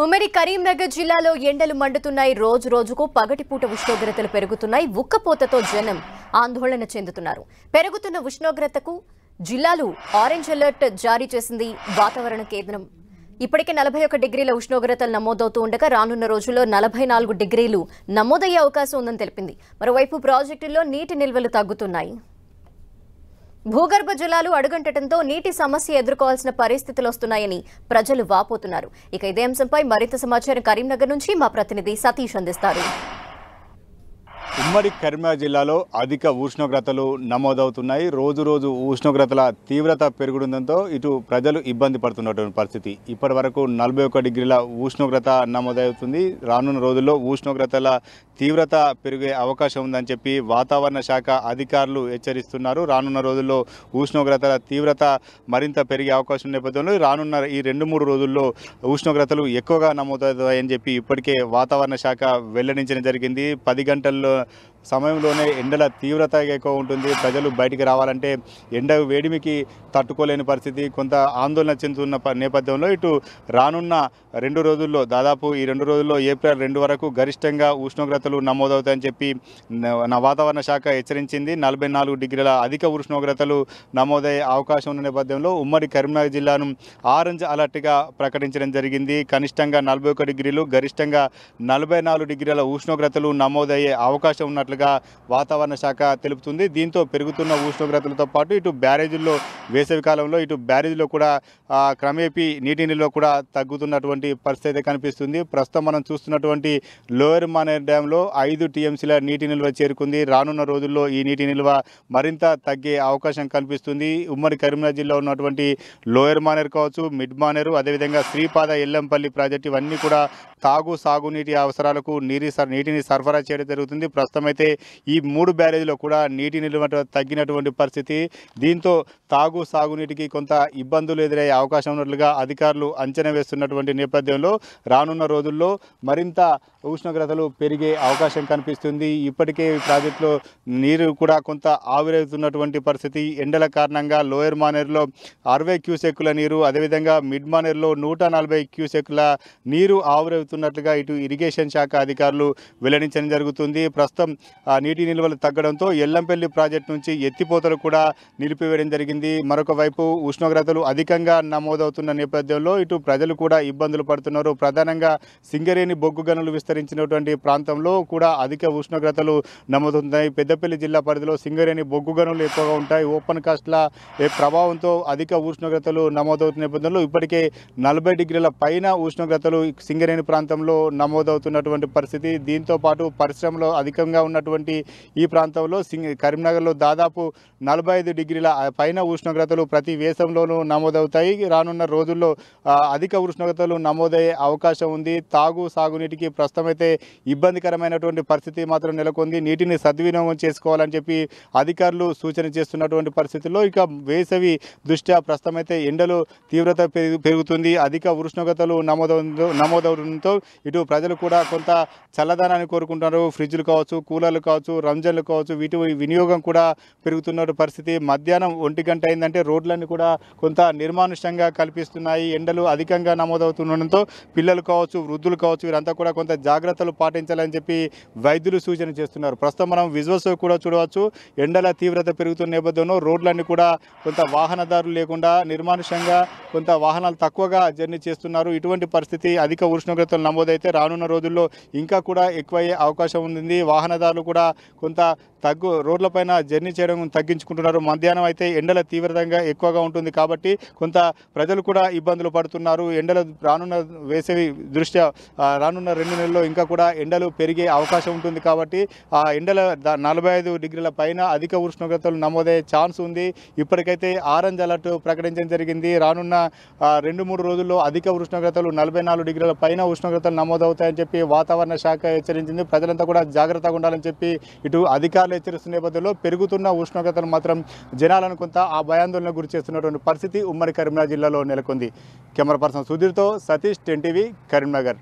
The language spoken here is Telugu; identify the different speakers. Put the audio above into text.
Speaker 1: ఉమ్మడి కరీంనగర్ జిల్లాలో ఎండలు మండుతున్నాయి. రోజు రోజుకు పగటిపూట ఉష్ణోగ్రతలు పెరుగుతున్నాయి. ఉక్కపోతతో జనం ఆందోళన చెందుతున్నారు. పెరుగుతున్న ఉష్ణోగ్రతకు జిల్లాలో ఆరెంజ్ అలర్ట్ జారీ చేసింది వాతావరణ కేంద్రం. ఇప్పటికే 41 డిగ్రీల ఉష్ణోగ్రతలు నమోదవుతూ ఉండగా రానున్న రోజుల్లో 44 డిగ్రీలు నమోదయ్యే అవకాశం ఉందని తెలిపింది. మరోవైపు ప్రాజెక్టుల్లో నీటి నిల్వలు తగ్గుతున్నాయి. భూగర్భ జలాలు అడుగంటడంతో నీటి సమస్య ఎదుర్కోవాల్సిన పరిస్థితులు వస్తున్నాయని ప్రజలు వాపోతున్నారు. ఇక ఇదే అంశంపై మరింత సమాచారం కరీంనగర్ నుంచి మా ప్రతినిధి సతీష్ అందిస్తారు.
Speaker 2: ఉమ్మడి కరీంనగర్ జిల్లాలో అధిక ఉష్ణోగ్రతలు నమోదవుతున్నాయి. రోజు రోజు ఉష్ణోగ్రతల తీవ్రత పెరుగుతుండటంతో ఇటు ప్రజలు ఇబ్బంది పడుతున్నటువంటి పరిస్థితి. ఇప్పటి వరకు 41 డిగ్రీల ఉష్ణోగ్రత నమోదవుతుంది. రానున్న రోజుల్లో ఉష్ణోగ్రతల తీవ్రత పెరిగే అవకాశం ఉందని చెప్పి వాతావరణ శాఖ అధికారులు హెచ్చరిస్తున్నారు. రానున్న రోజుల్లో ఉష్ణోగ్రతల తీవ్రత మరింత పెరిగే అవకాశం నేపథ్యంలో రానున్న ఈ 2-3 రోజుల్లో ఉష్ణోగ్రతలు ఎక్కువగా నమోదవుతాయని చెప్పి ఇప్పటికే వాతావరణ శాఖ వెల్లడించడం జరిగింది. 10 గంటల్లో సమయంలోనే ఎండల తీవ్రత ఎక్కువ ఉంటుంది. ప్రజలు బయటికి రావాలంటే ఎండ వేడిమికి తట్టుకోలేని పరిస్థితి, కొంత ఆందోళన చెందుతున్న నేపథ్యంలో ఇటు రానున్న 2 రోజుల్లో దాదాపు ఈ 2 రోజుల్లో ఏప్రిల్ 2 వరకు గరిష్టంగా ఉష్ణోగ్రతలు నమోదవుతాయని చెప్పి నా వాతావరణ శాఖ హెచ్చరించింది. 44 డిగ్రీల అధిక ఉష్ణోగ్రతలు నమోదయ్యే అవకాశం ఉన్న నేపథ్యంలో ఉమ్మడి కరీంనగర్ జిల్లాను ఆరెంజ్ అలర్ట్గా ప్రకటించడం జరిగింది. కనిష్టంగా 41 డిగ్రీలు, గరిష్టంగా 44 డిగ్రీల ఉష్ణోగ్రతలు నమోదయ్యే అవకాశం ఉన్నట్లు వాతావరణ శాఖ తెలుపుతుంది. దీంతో పెరుగుతున్న ఉష్ణోగ్రతలతో పాటు ఇటు బ్యారేజీల్లో వేసవి కాలంలో ఇటు బ్యారేజీలో కూడా క్రమేపీ నీటి నిల్వ కూడా తగ్గుతున్నటువంటి పరిస్థితి కనిపిస్తుంది. ప్రస్తుతం మనం చూస్తున్నటువంటి లోయర్ మానేర్ డ్యాంలో 5 టీఎంసీల నీటి నిల్వ చేరుకుంది. రానున్న రోజుల్లో ఈ నీటి నిల్వ మరింత తగ్గే అవకాశం కనిపిస్తుంది. ఉమ్మడి కరీంనగర్ జిల్లా ఉన్నటువంటి లోయర్ మానేర్ కావచ్చు, మిడ్ మానేరు, అదేవిధంగా శ్రీపాద ఎల్లంపల్లి ప్రాజెక్టు ఇవన్నీ కూడా సాగునీటి అవసరాలకు నీటిని సరఫరా చేయడం జరుగుతుంది. ప్రస్తుతం అయితే ఈ 3 బ్యారేజీలో కూడా నీటి నిల్వ తగ్గినటువంటి పరిస్థితి. దీంతో సాగునీటికి కొంత ఇబ్బందులు ఎదురయ్యే అవకాశం ఉన్నట్లుగా అధికారులు అంచనా వేస్తున్నటువంటి నేపథ్యంలో రానున్న రోజుల్లో మరింత ఉష్ణోగ్రతలు పెరిగే అవకాశం కనిపిస్తుంది. ఇప్పటికే ప్రాజెక్టులో నీరు కూడా కొంత ఆవిరవుతున్నటువంటి పరిస్థితి. ఎండల కారణంగా లోయర్ మానేరులో 60 క్యూసెక్కుల నీరు, అదేవిధంగా మిడ్ మానేరులో 140 క్యూసెక్కుల నీరు ఆవిరవుతున్నట్లుగా ఇటు ఇరిగేషన్ శాఖ అధికారులు వెల్లడించడం జరుగుతుంది. ప్రస్తుతం నీటి నిల్వలు తగ్గడంతో ఎల్లంపల్లి ప్రాజెక్టు నుంచి ఎత్తిపోతలు కూడా నిలిపివేయడం జరిగింది. మరొక వైపు ఉష్ణోగ్రతలు అధికంగా నమోదవుతున్న నేపథ్యంలో ఇటు ప్రజలు కూడా ఇబ్బందులు పడుతున్నారు. ప్రధానంగా సింగరేణి బొగ్గు గనులు విస్తరించినటువంటి ప్రాంతంలో కూడా అధిక ఉష్ణోగ్రతలు నమోదవుతున్నాయి. పెద్దపల్లి జిల్లా పరిధిలో సింగరేణి బొగ్గు గనులు ఎక్కువగా ఉంటాయి. ఓపెన్ కాస్ట్ల ప్రభావంతో అధిక ఉష్ణోగ్రతలు నమోదవుతున్న నేపథ్యంలో ఇప్పటికే 40 డిగ్రీల పైన ఉష్ణోగ్రతలు సింగరేణి ప్రాంతంలో నమోదవుతున్నటువంటి పరిస్థితి. దీంతో పాటు పరిశ్రమలో అధికంగా ఉన్నటువంటి ఈ ప్రాంతంలో కరీంనగర్లో దాదాపు 45 డిగ్రీల పైన ఉష్ణోగ్రతలు ప్రతి వేసంలోనూ నమోదవుతాయి. రానున్న రోజుల్లో అధిక ఉష్ణోగ్రతలు నమోదయ్యే అవకాశం ఉంది. సాగునీటికి ప్రస్తుతం అయితే ఇబ్బందికరమైనటువంటి పరిస్థితి మాత్రం నెలకొంది. నీటిని సద్వినియోగం చేసుకోవాలని చెప్పి అధికారులు సూచన చేస్తున్నటువంటి పరిస్థితుల్లో ఇక వేసవి దృష్ట్యా ప్రస్తుతం అయితే ఎండలు తీవ్రత పెరుగుతుంది. అధిక ఉష్ణోగ్రతలు నమోదవడంతో ఇటు ప్రజలు కూడా కొంత చల్లదనాన్ని కోరుకుంటున్నారు. ఫ్రిడ్జ్లు కావచ్చు, కూలర్లు కావచ్చు, రంజన్లు కావచ్చు, వీటి వినియోగం కూడా పెరుగుతున్న పరిస్థితి. మధ్యాహ్నం 1 గంట అయిందంటే రోడ్లన్నీ కూడా కొంత నిర్మానుష్యంగా కల్పిస్తున్నాయి. ఎండలు అధికంగా నమోదవుతుండడంతో పిల్లలు కావచ్చు, వృద్ధులు కావచ్చు, వీరంతా కూడా కొంత జాగ్రత్తలు పాటించాలని చెప్పి వైద్యులు సూచన చేస్తున్నారు. ప్రస్తుతం మనం విజువల్స్ కూడా చూడవచ్చు. ఎండల తీవ్రత పెరుగుతున్న నేపథ్యంలో రోడ్లన్నీ కూడా కొంత వాహనదారులు లేకుండా నిర్మానుష్యంగా కొంత వాహనాలు తక్కువగా జర్నీ చేస్తున్నారు. ఇటువంటి పరిస్థితి అధిక ఉష్ణోగ్రతలు నమోదైతే రానున్న రోజుల్లో ఇంకా కూడా ఎక్కువయ్యే అవకాశం ఉంది. వాహనదారులు కూడా కొంత రోడ్లపైన జర్నీ చేయడం తగ్గించుకుంటున్నారు. మధ్యాహ్నం అయితే ఎండల తీవ్రతంగా ఎక్కువగా ఉంటుంది కాబట్టి కొంత ప్రజలు కూడా ఇబ్బందులు పడుతున్నారు. ఎండల రానున్న వేసవి దృష్ట్యా రానున్న 2 నెలల్లో ఇంకా కూడా ఎండలు పెరిగే అవకాశం ఉంటుంది కాబట్టి ఆ ఎండల 45 డిగ్రీల పైన అధిక ఉష్ణోగ్రతలు నమోదయ్యే ఛాన్స్ ఉంది. ఇప్పటికైతే ఆరెంజ్ అలర్ట్ ప్రకటించడం జరిగింది. రానున్న 2-3 రోజుల్లో అధిక ఉష్ణోగ్రతలు 44 డిగ్రీల పైన ఉష్ణోగ్రతలు నమోదవుతాయని చెప్పి వాతావరణ శాఖ హెచ్చరించింది. ప్రజలంతా కూడా జాగ్రత్తగా ఉండాలని చెప్పి ఇటు అధికారులు హెచ్చరిస్తున్న నేపథ్యంలో పెరుగుతున్న ఉష్ణోగ్రతలు మాత్రం జనాలను కొంత ఆ భయాందోళనకు గురి చేస్తున్నటువంటి పరిస్థితి ఉమ్మడి కరీంనగర్ జిల్లాలో నెలకొంది. కెమెరా పర్సన్ సుధీర్తో సతీష్, 10 టీవీ, కరీంనగర్.